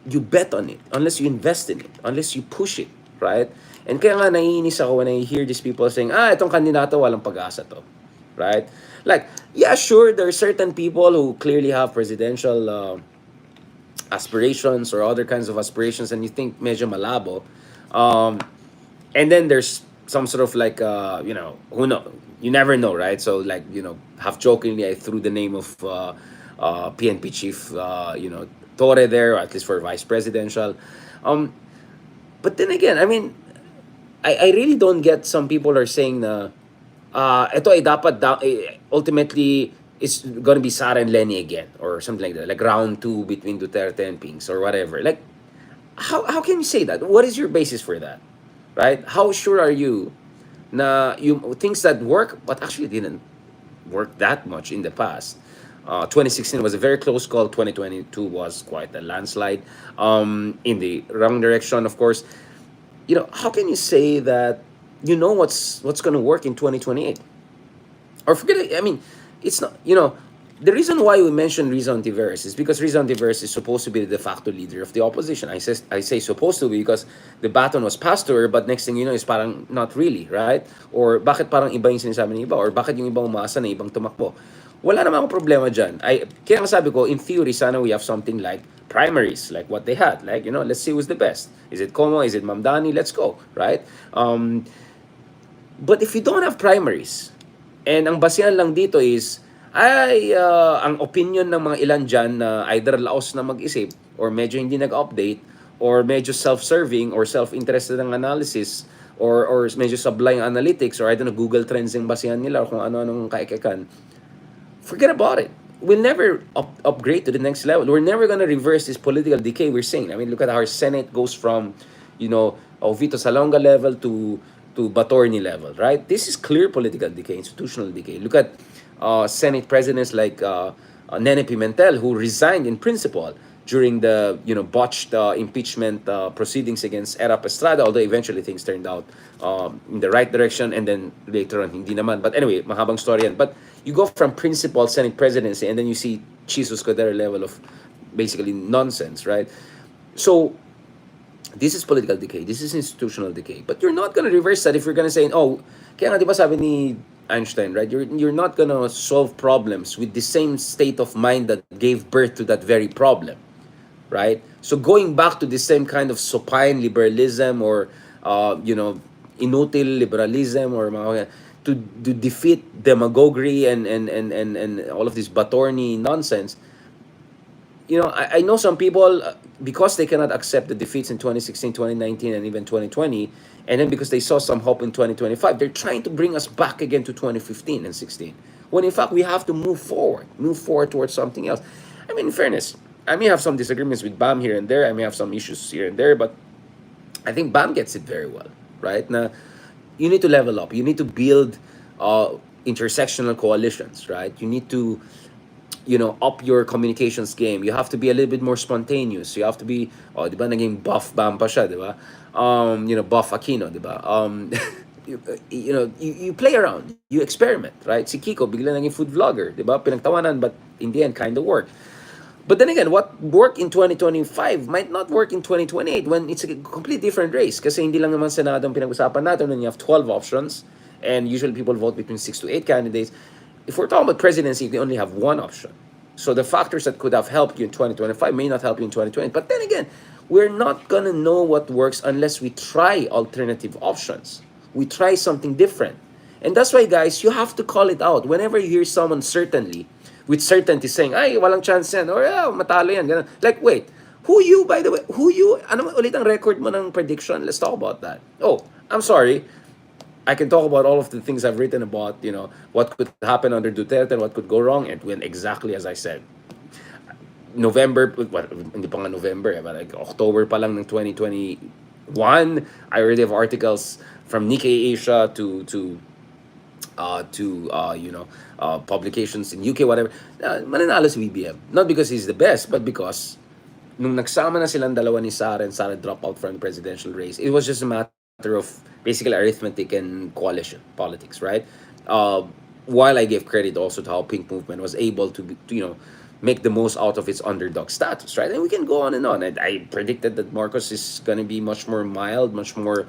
you bet on it, unless you invest in it, unless you push it, right? And kaya nga naiinis ako when I hear these people saying, itong kandidato walang pag-asa to, right? Like, yeah, sure, there are certain people who clearly have presidential aspirations or other kinds of aspirations, and you think medyo malabo. And then there's some sort of like, who know? You never know, right? So like, half jokingly, I threw the name of PNP chief, Torre there, or at least for vice presidential. But then again, I mean, I really don't get some people are saying na ito ay dapat ultimately it's gonna be Sara and Lenny again or something like that, like round two between Duterte and Pinks or whatever. Like, how can you say that? What is your basis for that, right? How sure are you na you things that work but actually didn't work that much in the past? 2016 was a very close call. 2022 was quite a landslide in the wrong direction, of course. How can you say that what's going to work in 2028? Or forget it. I mean, it's not, the reason why we mentioned Riza Ontiveros is because Riza Ontiveros is supposed to be the de facto leader of the opposition. I say supposed to be because the baton was passed to her, but next thing you know is parang not really, right? Or bakit parang iba yung sinasabi ng iba? Or bakit yung ibang umasa na ibang tumakbo? Wala namang problema dyan. Kaya nga sabi ko, in theory, sana we have something like primaries, like what they had. Like, let's see who's the best. Is it Como? Is it Mamdani? Let's go, right? But if you don't have primaries, and ang basihan lang dito is, ang opinion ng mga ilan dyan na either laos na mag-isip, or medyo hindi nag-update, or medyo self-serving, or self-interested ng analysis, or medyo sablay ang analytics, or I don't know, Google Trends yung basihan nila, or kung ano-anong kaikakan, forget about it. We'll never upgrade to the next level. We're never going to reverse this political decay we're seeing. I mean, look at our Senate goes from, Vito Salonga level to Batorni level, right? This is clear political decay, institutional decay. Look at Senate presidents like Nene Pimentel, who resigned in principle during the botched impeachment proceedings against Erap Estrada, although eventually things turned out in the right direction, and then later on hindi naman. But anyway, mahabang story yan. But you go from principal Senate presidency, and then you see Jesus Cordero level of basically nonsense, right? So this is political decay. This is institutional decay. But you're not going to reverse that if you're going to say, kaya nga di ba sabi ni Einstein, right? You're not going to solve problems with the same state of mind that gave birth to that very problem, right? So going back to the same kind of supine liberalism or inutil liberalism or to defeat demagoguery and all of this Batorni nonsense, I know some people, because they cannot accept the defeats in 2016, 2019, and even 2020, and then because they saw some hope in 2025, they're trying to bring us back again to 2015 and 16. When in fact, we have to move forward towards something else. I mean, in fairness, I may have some disagreements with BAM here and there. I may have some issues here and there, but I think BAM gets it very well, right? Now, you need to level up. You need to build intersectional coalitions, right? You need to, up your communications game. You have to be a little bit more spontaneous. You have to be, di ba, naging buff Bam pa siya, di ba? Buff Aquino, di ba? You play around. You experiment, right? Si Kiko, bigla naging food vlogger, di ba? Pinagtawanan, but in the end, kind of worked. But then again, what worked in 2025 might not work in 2028 when it's a completely different race. Kasi hindi lang naman Senado ang pinag-usapan natin when you have 12 options and usually people vote between 6 to 8 candidates. If we're talking about presidency, you only have one option. So the factors that could have helped you in 2025 may not help you in 2020. But then again, we're not going to know what works unless we try alternative options. We try something different. And that's why, guys, you have to call it out. Whenever you hear someone with certainty saying, ay, walang chance yan, or matalo yan, ganun. Like, wait, by the way, ano ulit ang record mo ng prediction? Let's talk about that. Oh, I'm sorry. I can talk about all of the things I've written about, what could happen under Duterte and what could go wrong, and it went exactly as I said. November, hindi pa nga November, but like October pa lang ng 2021, I already have articles from Nikkei Asia to publications in UK, whatever. Mananalo si BBM. Not because he's the best, but because nung nagsama na silang dalawa ni Sara and Sara dropped out from the presidential race, it was just a matter of basically arithmetic and coalition politics, right? While I give credit also to how Pink Movement was able to make the most out of its underdog status, right? And we can go on and on. And I predicted that Marcos is going to be much more mild, much more,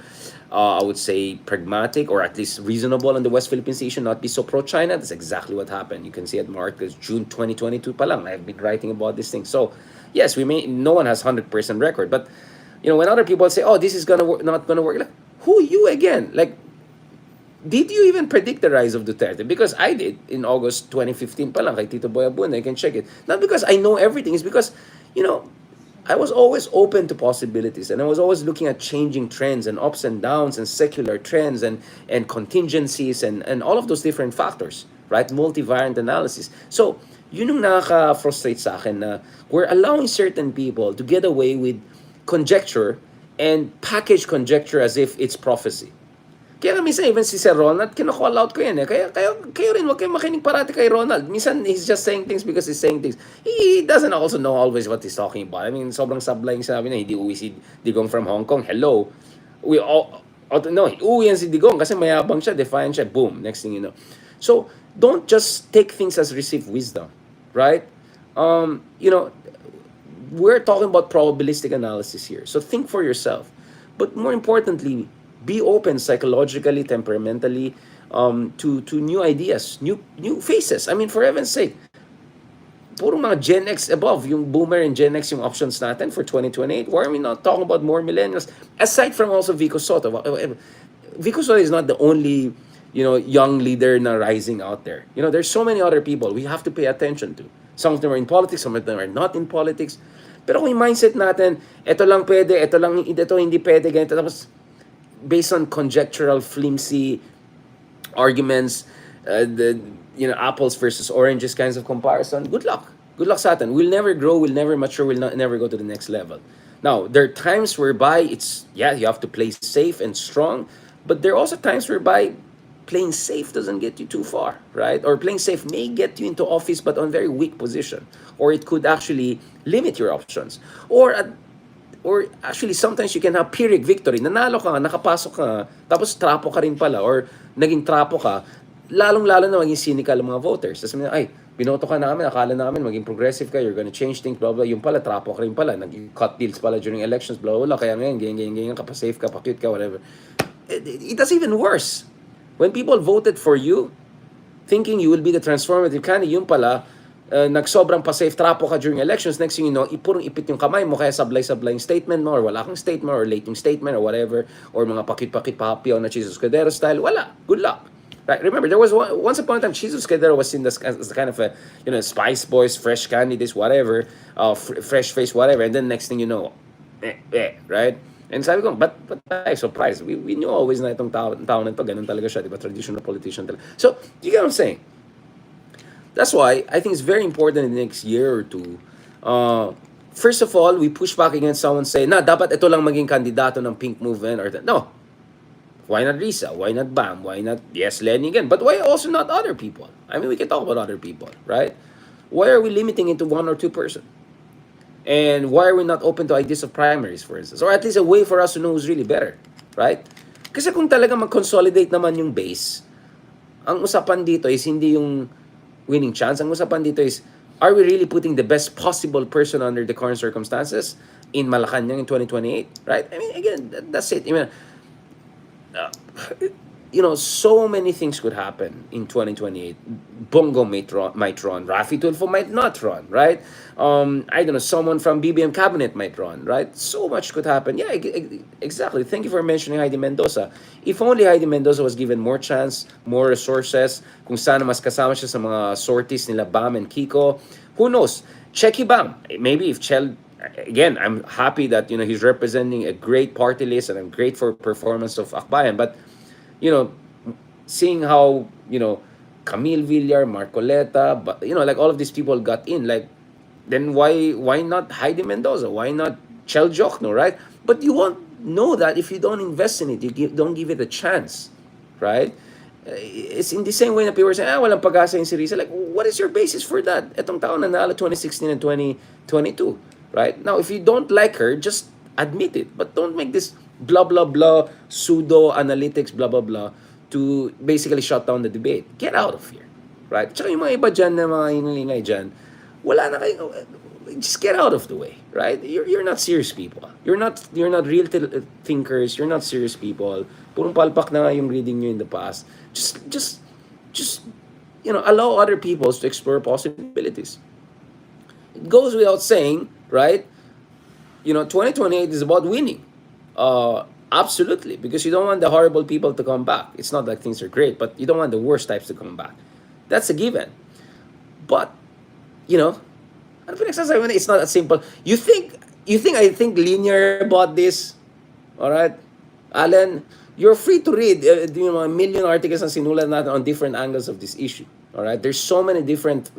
I would say, pragmatic, or at least reasonable on the West Philippine Sea, not be so pro-China. That's exactly what happened. You can see at Marcos, June 2022 pa lang, I've been writing about this thing. So, yes, no one has 100% record. But, when other people say, oh, this is not going to work, like, who you again? Like, did you even predict the rise of Duterte? Because I did in August 2015 pa lang kay Tito Boy Abunda. I can check it. Not because I know everything. It's because, I was always open to possibilities. And I was always looking at changing trends and ups and downs and secular trends and contingencies and all of those different factors. Right? Multivariant analysis. So, yun yung nakaka-frustrate sa akin na we're allowing certain people to get away with conjecture and package conjecture as if it's prophecy. Kaya minsan, even si Sir Ronald, kino-call out ko yan eh. Kaya kayo rin, huwag kayo makinig parati kay Ronald. Minsan, he's just saying things because he's saying things. He doesn't also know always what he's talking about. I mean, sobrang sablay yung sinabi na, hindi uwi si Digong from Hong Kong. Hello. Uwi yan si Digong kasi mayabang siya, defiant siya, boom, next thing you know. So, don't just take things as received wisdom, right? We're talking about probabilistic analysis here. So, think for yourself. But more importantly, be open psychologically, temperamentally, to new ideas, new faces. I mean, for heaven's sake, puro mga Gen X above, yung boomer and Gen X yung options natin for 2028. Why are we not talking about more millennials? Aside from also Vico Soto. Vico Soto is not the only, young leader na rising out there. There's so many other people we have to pay attention to. Some of them are in politics, some of them are not in politics. Pero kung yung mindset natin, ito lang pwede, ito hindi pwede, ganito, tapos based on conjectural, flimsy arguments, apples versus oranges kinds of comparison, good luck. Good luck sa atin. We'll never grow, we'll never mature, never go to the next level. Now, there are times whereby you have to play safe and strong, but there are also times whereby playing safe doesn't get you too far, right? Or playing safe may get you into office but on very weak position. Or it could actually limit your options. Or actually, sometimes you can have Pyrrhic victory. Nanalo ka nga, nakapasok ka nga, tapos trapo ka rin pala, or naging trapo ka, lalong-lalo na maging cynical ang mga voters. Tapos ay, binoto ka namin, akala namin, maging progressive ka, you're gonna change things, blah, blah, yung pala, trapo ka rin pala, nag-cut deals pala during elections, blah, blah, blah, kaya ngayon, ganyan, ka, pa-safe ka, pa-cute ka, whatever. It does even worse. When people voted for you, thinking you will be the transformative candidate, yung pala, nagsobrang pa-safe trapo ka during elections, next thing you know, purong ipit yung kamay mo, kaya sablay-sablay yung statement mo, or wala kang statement, or late yung statement, or whatever, or mga pakit-pakit, pahapiyaw na Jesus Cordero style, wala. Good luck. Right? Remember, there was once upon a time, Jesus Cordero was seen as the kind of a, Spice Boys, fresh candidates, whatever, fresh face, whatever, and then next thing you know, right? And sabi ko, but tayo surprised. We knew always na itong tao na ito, ganun talaga siya, di ba? Traditional politician talaga. So, you get what I'm saying? That's why I think it's very important in the next year or two. First of all, we push back against someone saying, na, dapat ito lang maging kandidato ng pink movement or that. No. Why not Risa? Why not Bam? Why not, yes, Lenny again? But why also not other people? I mean, we can talk about other people, right? Why are we limiting it to one or two person? And why are we not open to ideas of primaries, for instance? Or at least a way for us to know who's really better, right? Kasi kung talaga mag-consolidate naman yung base, ang usapan dito is hindi yung winning chance. Ang usapan dito is, are we really putting the best possible person under the current circumstances in Malacanang in 2028, right? I mean, again, that's it. I mean, so many things could happen in 2028. Bongo might run. Rafi Tulfo might not run, right? I don't know, someone from BBM cabinet might run, right? So much could happen. Yeah, exactly. Thank you for mentioning Heidi Mendoza. If only Heidi Mendoza was given more chance, more resources, kung sana mas kasama siya sa mga sorties nila Bam and Kiko, who knows? Checky Bam. Maybe if Chel, again, I'm happy that, he's representing a great party list and I'm great for performance of Akbayan, but seeing how, Camille Villar, Marcoleta, but, like all of these people got in, like, then why not Heidi Mendoza? Why not Chel Jokno, right? But you won't know that if you don't invest in it. Don't give it a chance, right? It's in the same way na people are saying, walang pag-asa yung si Risa. Like, what is your basis for that? Etong tao nanalo 2016 and 2022, right? Now, if you don't like her, just admit it. But don't make this blah, blah, blah, pseudo-analytics, blah, blah, blah, to basically shut down the debate. Get out of here, right? Tsaka yung mga iba dyan na mga ingay dyan, wala na kayo, just get out of the way, right? You're not serious people. You're not real thinkers. You're not serious people. Purong palpak na nga yung reading nyo in the past. Just allow other people to explore possibilities. It goes without saying, right? 2028 is about winning. Absolutely, because you don't want the horrible people to come back. It's not like things are great, but you don't want the worst types to come back. That's a given. But, ano pinagsasabi mo na it's not that simple. You think I think linear about this? Alright? Alan, you're free to read a million articles na sinulat natin on different angles of this issue. Alright? There's so many different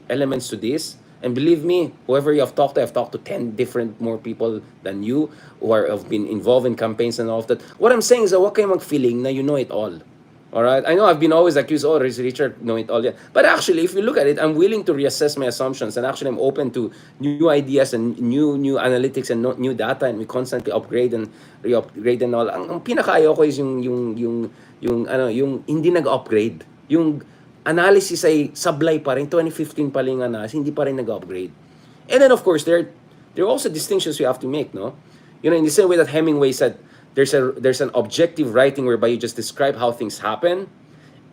elements to this. And believe me, whoever you have talked to, I've talked to 10 different more people than you who have been involved in campaigns and all of that. What I'm saying is that huwag kayo mag-feeling na you know it all. Alright? I know I've been always accused, Richard know it all. Yeah. But actually, if you look at it, I'm willing to reassess my assumptions and actually I'm open to new ideas and new analytics and new data, and we constantly upgrade and re-upgrade and all. Ang pinakaayaw ko is yung hindi nag-upgrade. Yung analysis ay sablay pa rin. 2015 pa rin analysis, hindi pa rin nag-upgrade. And then of course, there are also distinctions you have to make, no? In the same way that Hemingway said, there's an objective writing whereby you just describe how things happen,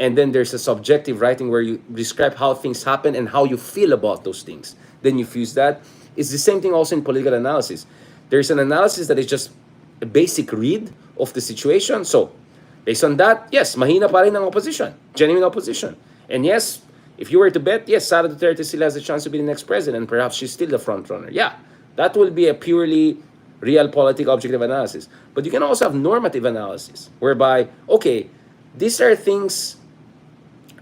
and then there's a subjective writing where you describe how things happen and how you feel about those things. Then you fuse that. It's the same thing also in political analysis. There's an analysis that is just a basic read of the situation. So, based on that, yes, mahina pa rin ang opposition. Genuine opposition. And yes, if you were to bet, yes, Sara Duterte still has a chance to be the next president. Perhaps she's still the front runner. Yeah, that will be a purely realpolitik objective analysis. But you can also have normative analysis, whereby, okay, these are things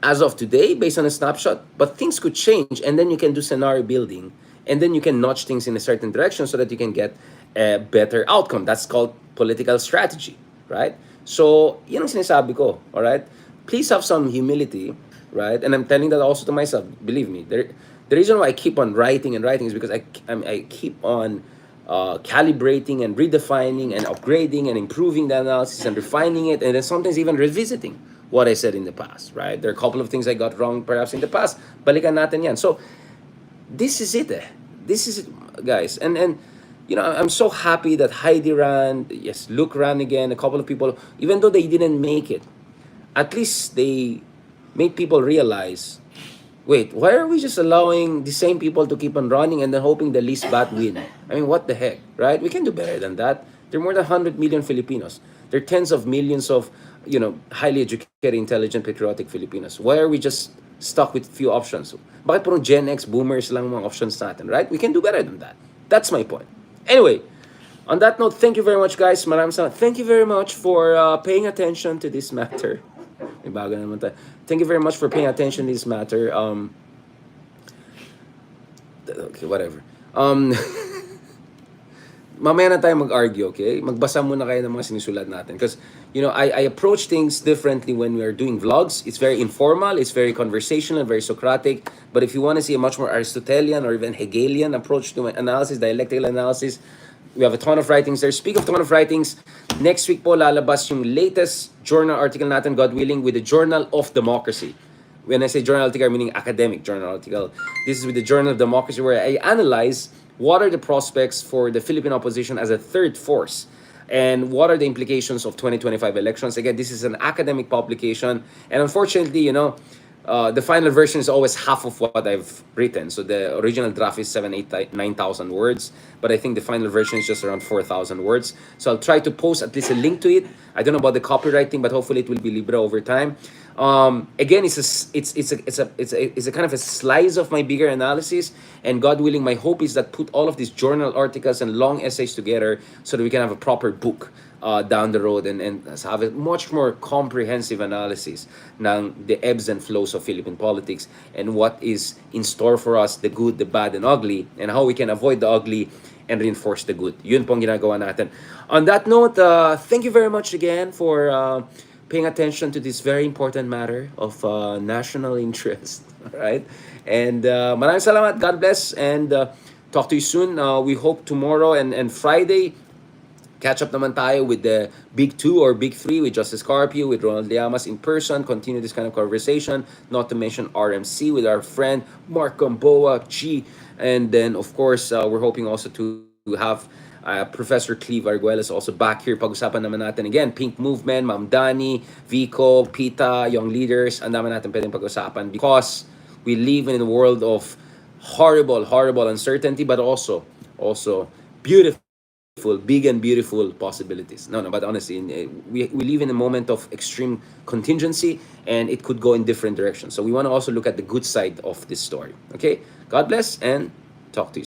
as of today based on a snapshot, but things could change, and then you can do scenario building, and then you can notch things in a certain direction so that you can get a better outcome. That's called political strategy, right? So, yun ang sinasabi ko, all right? Please have some humility, right? And I'm telling that also to myself. Believe me, the reason why I keep on writing and writing is because I keep on calibrating and redefining and upgrading and improving the analysis and refining it, and then sometimes even revisiting what I said in the past, right? There are a couple of things I got wrong perhaps in the past. Balikan natin yan. So, this is it. This is it, guys. And I'm so happy that Heidi ran, yes, Luke ran again, a couple of people, even though they didn't make it, at least they made people realize, wait, why are we just allowing the same people to keep on running and then hoping the least bad win? I mean, what the heck, right? We can do better than that. There are more than 100 million Filipinos. There are tens of millions of, highly educated, intelligent, patriotic Filipinos. Why are we just stuck with few options? Bakit puro Gen X, boomers lang mga options natin, right? We can do better than that. That's my point. Anyway, on that note, thank you very much, guys. Maraming salamat. Thank you very much for paying attention to this matter. May bago naman tayo. Thank you very much for paying attention to this matter. Okay, whatever. Mamaya na tayo mag-argue, okay? Magbasa muna kayo ng mga sinusulat natin. Because, I approach things differently when we are doing vlogs. It's very informal, it's very conversational, very Socratic. But if you want to see a much more Aristotelian or even Hegelian approach to analysis, dialectical analysis, we have a ton of writings there. Speak of ton of writings, next week po lalabas yung latest journal article natin, God willing, with the Journal of Democracy. When I say journal article, I'm meaning academic journal article. This is with the Journal of Democracy, where I analyze what are the prospects for the Philippine opposition as a third force, and what are the implications of 2025 elections. Again, this is an academic publication, and unfortunately, the final version is always half of what I've written. So the original draft is 9,000 words, but I think the final version is just around 4,000 words. So I'll try to post at least a link to it. I don't know about the copywriting, but hopefully it will be libre over time. Again, it's a kind of a slice of my bigger analysis, and God willing, my hope is that put all of these journal articles and long essays together so that we can have a proper book down the road, and have a much more comprehensive analysis ng the ebbs and flows of Philippine politics, and what is in store for us, the good, the bad, and ugly, and how we can avoid the ugly and reinforce the good. Yun pong ginagawa natin. On that note, thank you very much again for paying attention to this very important matter of national interest. All right? And maraming salamat. God bless. And talk to you soon. We hope tomorrow and Friday, catch up naman tayo with the Big 2 or Big 3 with Justice Carpio, with Ronald Llamas in person, continue this kind of conversation, not to mention RMC with our friend Mark Gamboa, G. And then, of course, we're hoping also to have Professor Cleve Arguelles also back here. Pag-usapan naman natin again, Pink Movement, Ma'am Dani, Vico, Pita, Young Leaders. Ang dami natin pwedeng pag-usapan because we live in a world of horrible uncertainty, but also beautiful, big and beautiful possibilities. No, but honestly, we live in a moment of extreme contingency, and it could go in different directions. So we want to also look at the good side of this story. Okay? God bless, and talk to you